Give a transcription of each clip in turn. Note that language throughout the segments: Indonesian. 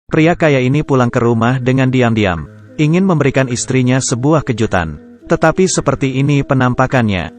Pria kaya ini pulang ke rumah dengan diam-diam, ingin memberikan istrinya sebuah kejutan. Tetapi seperti ini penampakannya.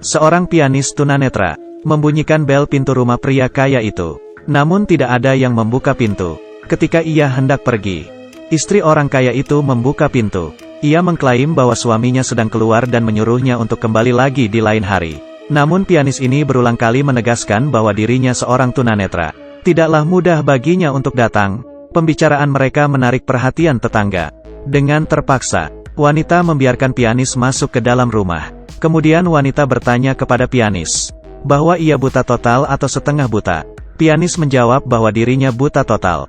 Seorang pianis tunanetra membunyikan bel pintu rumah pria kaya itu. Namun tidak ada yang membuka pintu. Ketika ia hendak pergi, istri orang kaya itu membuka pintu. Ia mengklaim bahwa suaminya sedang keluar dan menyuruhnya untuk kembali lagi di lain hari. Namun pianis ini berulang kali menegaskan bahwa dirinya seorang tunanetra. Tidaklah mudah baginya untuk datang. Pembicaraan mereka menarik perhatian tetangga. Dengan terpaksa, wanita membiarkan pianis masuk ke dalam rumah. Kemudian wanita bertanya kepada pianis, bahwa ia buta total atau setengah buta. Pianis menjawab bahwa dirinya buta total.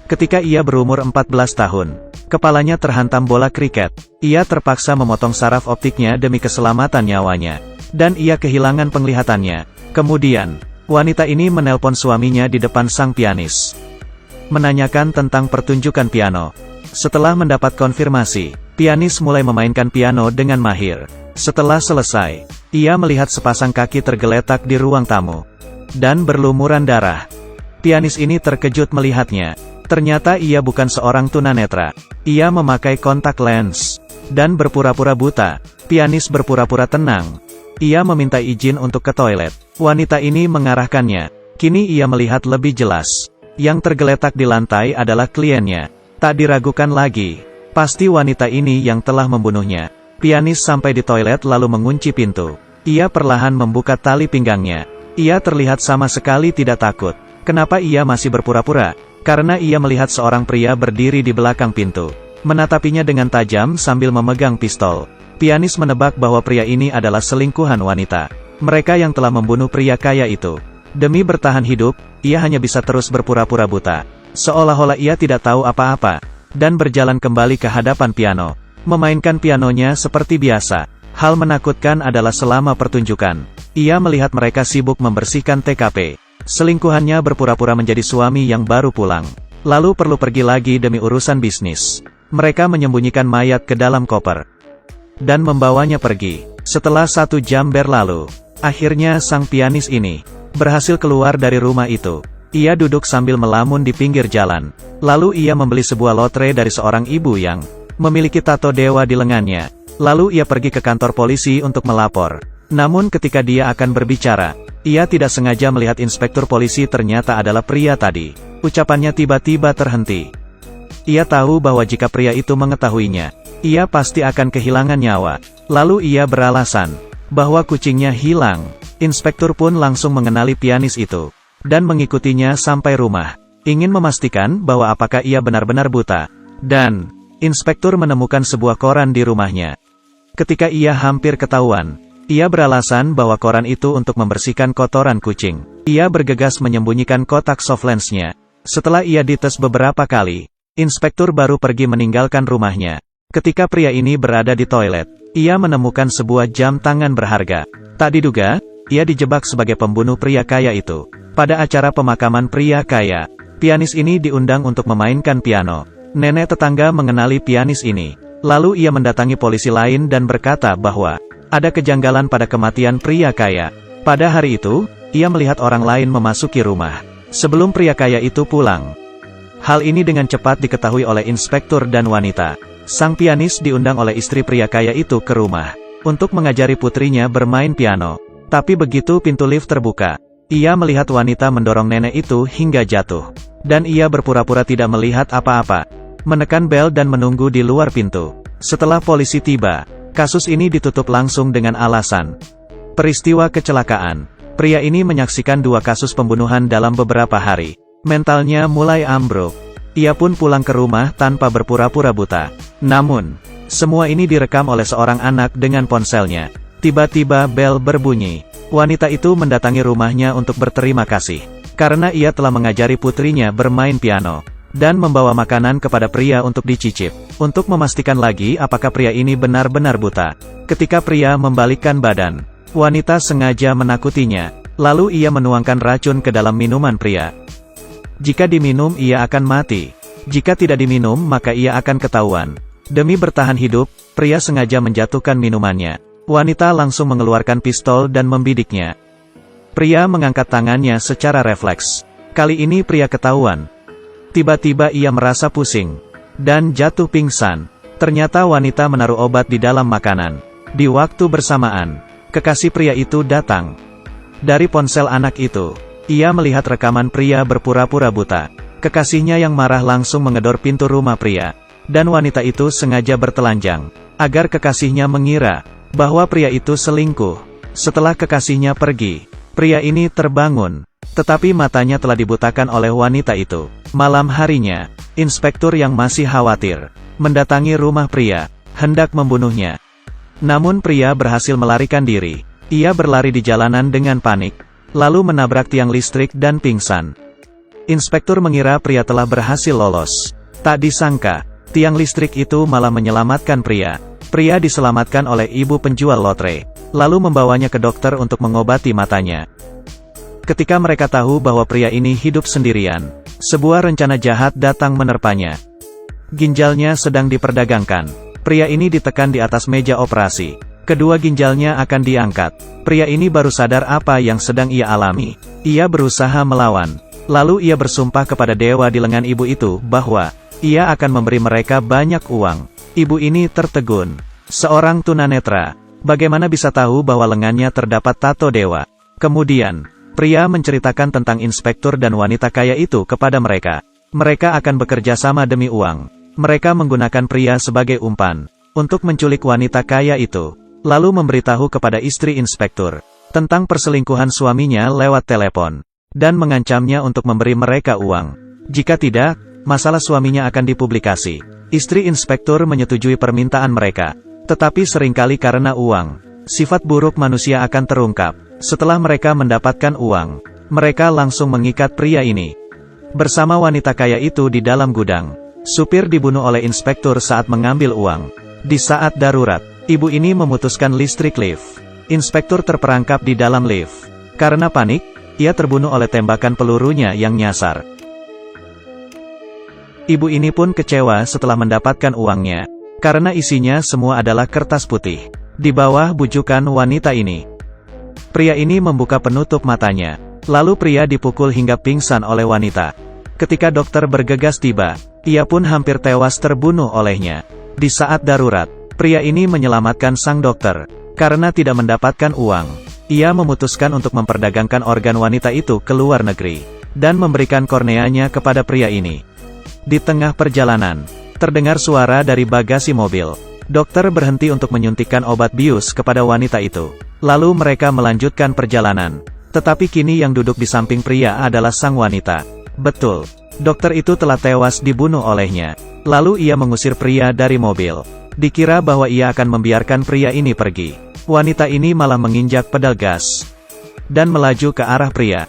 Ketika ia berumur 14 tahun, kepalanya terhantam bola kriket. Ia terpaksa memotong saraf optiknya demi keselamatan nyawanya. Dan ia kehilangan penglihatannya. Kemudian, wanita ini menelpon suaminya di depan sang pianis, menanyakan tentang pertunjukan piano. Setelah mendapat konfirmasi, pianis mulai memainkan piano dengan mahir. Setelah selesai, ia melihat sepasang kaki tergeletak di ruang tamu dan berlumuran darah. Pianis ini terkejut melihatnya. Ternyata ia bukan seorang tunanetra. Ia memakai kontak lens dan berpura-pura buta. Pianis berpura-pura tenang. Ia meminta izin untuk ke toilet. Wanita ini mengarahkannya. Kini ia melihat lebih jelas. Yang tergeletak di lantai adalah kliennya. Tak diragukan lagi. Pasti wanita ini yang telah membunuhnya. Pianis sampai di toilet lalu mengunci pintu. Ia perlahan membuka tali pinggangnya. Ia terlihat sama sekali tidak takut. Kenapa ia masih berpura-pura? Karena ia melihat seorang pria berdiri di belakang pintu, menatapinya dengan tajam sambil memegang pistol. Pianis menebak bahwa pria ini adalah selingkuhan wanita. Mereka yang telah membunuh pria kaya itu. Demi bertahan hidup, ia hanya bisa terus berpura-pura buta. Seolah-olah ia tidak tahu apa-apa. Dan berjalan kembali ke hadapan piano. Memainkan pianonya seperti biasa. Hal menakutkan adalah selama pertunjukan, ia melihat mereka sibuk membersihkan TKP. Selingkuhannya berpura-pura menjadi suami yang baru pulang. Lalu perlu pergi lagi demi urusan bisnis. Mereka menyembunyikan mayat ke dalam koper dan membawanya pergi. Setelah 1 jam berlalu, akhirnya sang pianis ini berhasil keluar dari rumah itu. Ia duduk sambil melamun di pinggir jalan. Lalu ia membeli sebuah lotre dari seorang ibu yang memiliki tato dewa di lengannya. Lalu ia pergi ke kantor polisi untuk melapor. Namun ketika dia akan berbicara, ia tidak sengaja melihat inspektur polisi ternyata adalah pria tadi. Ucapannya tiba-tiba terhenti. Ia tahu bahwa jika pria itu mengetahuinya, ia pasti akan kehilangan nyawa. Lalu ia beralasan bahwa kucingnya hilang. Inspektur pun langsung mengenali pianis itu dan mengikutinya sampai rumah, ingin memastikan bahwa apakah ia benar-benar buta. Dan inspektur menemukan sebuah koran di rumahnya. Ketika ia hampir ketahuan, ia beralasan bahwa koran itu untuk membersihkan kotoran kucing. Ia bergegas menyembunyikan kotak soft lens-nya. Setelah ia dites beberapa kali, inspektur baru pergi meninggalkan rumahnya. Ketika pria ini berada di toilet, ia menemukan sebuah jam tangan berharga. Tak diduga, ia dijebak sebagai pembunuh pria kaya itu. Pada acara pemakaman pria kaya, pianis ini diundang untuk memainkan piano. Nenek tetangga mengenali pianis ini. Lalu ia mendatangi polisi lain dan berkata bahwa ada kejanggalan pada kematian pria kaya. Pada hari itu, ia melihat orang lain memasuki rumah sebelum pria kaya itu pulang. Hal ini dengan cepat diketahui oleh inspektur dan wanita. Sang pianis diundang oleh istri pria kaya itu ke rumah untuk mengajari putrinya bermain piano. Tapi begitu pintu lift terbuka, ia melihat wanita mendorong nenek itu hingga jatuh. Dan ia berpura-pura tidak melihat apa-apa, menekan bel dan menunggu di luar pintu. Setelah polisi tiba, kasus ini ditutup langsung dengan alasan peristiwa kecelakaan. Pria ini menyaksikan 2 kasus pembunuhan dalam beberapa hari. Mentalnya mulai ambruk. Ia pun pulang ke rumah tanpa berpura-pura buta. Namun, semua ini direkam oleh seorang anak dengan ponselnya. Tiba-tiba bel berbunyi. Wanita itu mendatangi rumahnya untuk berterima kasih karena ia telah mengajari putrinya bermain piano dan membawa makanan kepada pria untuk dicicip, untuk memastikan lagi apakah pria ini benar-benar buta. Ketika pria membalikkan badan, wanita sengaja menakutinya, lalu ia menuangkan racun ke dalam minuman pria. Jika diminum ia akan mati, jika tidak diminum maka ia akan ketahuan. Demi bertahan hidup, pria sengaja menjatuhkan minumannya. Wanita langsung mengeluarkan pistol dan membidiknya. Pria mengangkat tangannya secara refleks. Kali ini pria ketahuan. Tiba-tiba ia merasa pusing dan jatuh pingsan. Ternyata wanita menaruh obat di dalam makanan. Di waktu bersamaan, kekasih pria itu datang. Dari ponsel anak itu, ia melihat rekaman pria berpura-pura buta. Kekasihnya yang marah langsung mengedor pintu rumah pria. Dan wanita itu sengaja bertelanjang, agar kekasihnya mengira bahwa pria itu selingkuh. Setelah kekasihnya pergi, pria ini terbangun. Tetapi matanya telah dibutakan oleh wanita itu. Malam harinya, inspektur yang masih khawatir mendatangi rumah pria, hendak membunuhnya. Namun pria berhasil melarikan diri. Ia berlari di jalanan dengan panik, lalu menabrak tiang listrik dan pingsan. Inspektur mengira pria telah berhasil lolos. Tak disangka, tiang listrik itu malah menyelamatkan pria. Pria diselamatkan oleh ibu penjual lotre, lalu membawanya ke dokter untuk mengobati matanya. Ketika mereka tahu bahwa pria ini hidup sendirian, sebuah rencana jahat datang menerpanya. Ginjalnya sedang diperdagangkan. Pria ini ditekan di atas meja operasi. Kedua ginjalnya akan diangkat. Pria ini baru sadar apa yang sedang ia alami. Ia berusaha melawan. Lalu ia bersumpah kepada dewa di lengan ibu itu bahwa ia akan memberi mereka banyak uang. Ibu ini tertegun. Seorang tunanetra, bagaimana bisa tahu bahwa lengannya terdapat tato dewa? Kemudian, pria menceritakan tentang inspektur dan wanita kaya itu kepada mereka. Mereka akan bekerja sama demi uang. Mereka menggunakan pria sebagai umpan untuk menculik wanita kaya itu, lalu memberitahu kepada istri inspektur tentang perselingkuhan suaminya lewat telepon, dan mengancamnya untuk memberi mereka uang. Jika tidak, masalah suaminya akan dipublikasi. Istri inspektur menyetujui permintaan mereka, tetapi seringkali karena uang, sifat buruk manusia akan terungkap. Setelah mereka mendapatkan uang, mereka langsung mengikat pria ini bersama wanita kaya itu di dalam gudang. Supir dibunuh oleh inspektur saat mengambil uang. Di saat darurat, ibu ini memutuskan listrik lift. Inspektur terperangkap di dalam lift. Karena panik, ia terbunuh oleh tembakan pelurunya yang nyasar. Ibu ini pun kecewa setelah mendapatkan uangnya, karena isinya semua adalah kertas putih. Di bawah bujukan wanita ini, pria ini membuka penutup matanya. Lalu pria dipukul hingga pingsan oleh wanita. Ketika dokter bergegas tiba, ia pun hampir tewas terbunuh olehnya. Di saat darurat, pria ini menyelamatkan sang dokter. Karena tidak mendapatkan uang, ia memutuskan untuk memperdagangkan organ wanita itu ke luar negeri, dan memberikan korneanya kepada pria ini. Di tengah perjalanan, terdengar suara dari bagasi mobil. Dokter berhenti untuk menyuntikkan obat bius kepada wanita itu. Lalu mereka melanjutkan perjalanan. Tetapi kini yang duduk di samping pria adalah sang wanita. Betul. Dokter itu telah tewas dibunuh olehnya. Lalu ia mengusir pria dari mobil. Dikira bahwa ia akan membiarkan pria ini pergi. Wanita ini malah menginjak pedal gas dan melaju ke arah pria.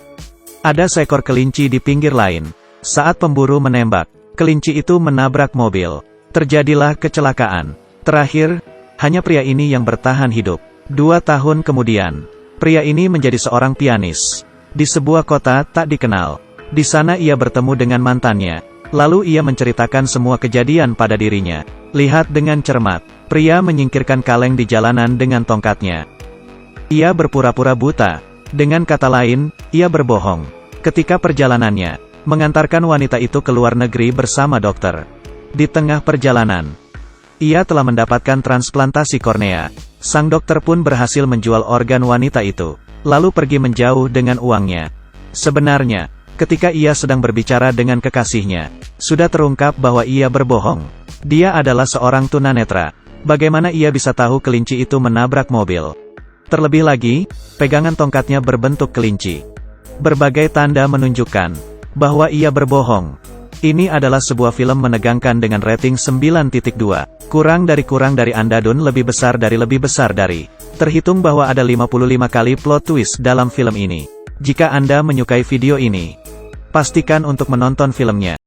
Ada seekor kelinci di pinggir lain. Saat pemburu menembak, kelinci itu menabrak mobil. Terjadilah kecelakaan. Terakhir, hanya pria ini yang bertahan hidup. 2 tahun kemudian, pria ini menjadi seorang pianis di sebuah kota tak dikenal. Di sana ia bertemu dengan mantannya. Lalu ia menceritakan semua kejadian pada dirinya. Lihat dengan cermat, pria menyingkirkan kaleng di jalanan dengan tongkatnya. Ia berpura-pura buta. Dengan kata lain, ia berbohong. Ketika perjalanannya, mengantarkan wanita itu ke luar negeri bersama dokter. Di tengah perjalanan, ia telah mendapatkan transplantasi kornea. Sang dokter pun berhasil menjual organ wanita itu, lalu pergi menjauh dengan uangnya. Sebenarnya, ketika ia sedang berbicara dengan kekasihnya, sudah terungkap bahwa ia berbohong. Dia adalah seorang tunanetra. Bagaimana ia bisa tahu kelinci itu menabrak mobil? Terlebih lagi, pegangan tongkatnya berbentuk kelinci. Berbagai tanda menunjukkan bahwa ia berbohong. Ini adalah sebuah film menegangkan dengan rating 9.2. Kurang dari andadun lebih besar dari. Terhitung bahwa ada 55 kali plot twist dalam film ini. Jika Anda menyukai video ini, pastikan untuk menonton filmnya.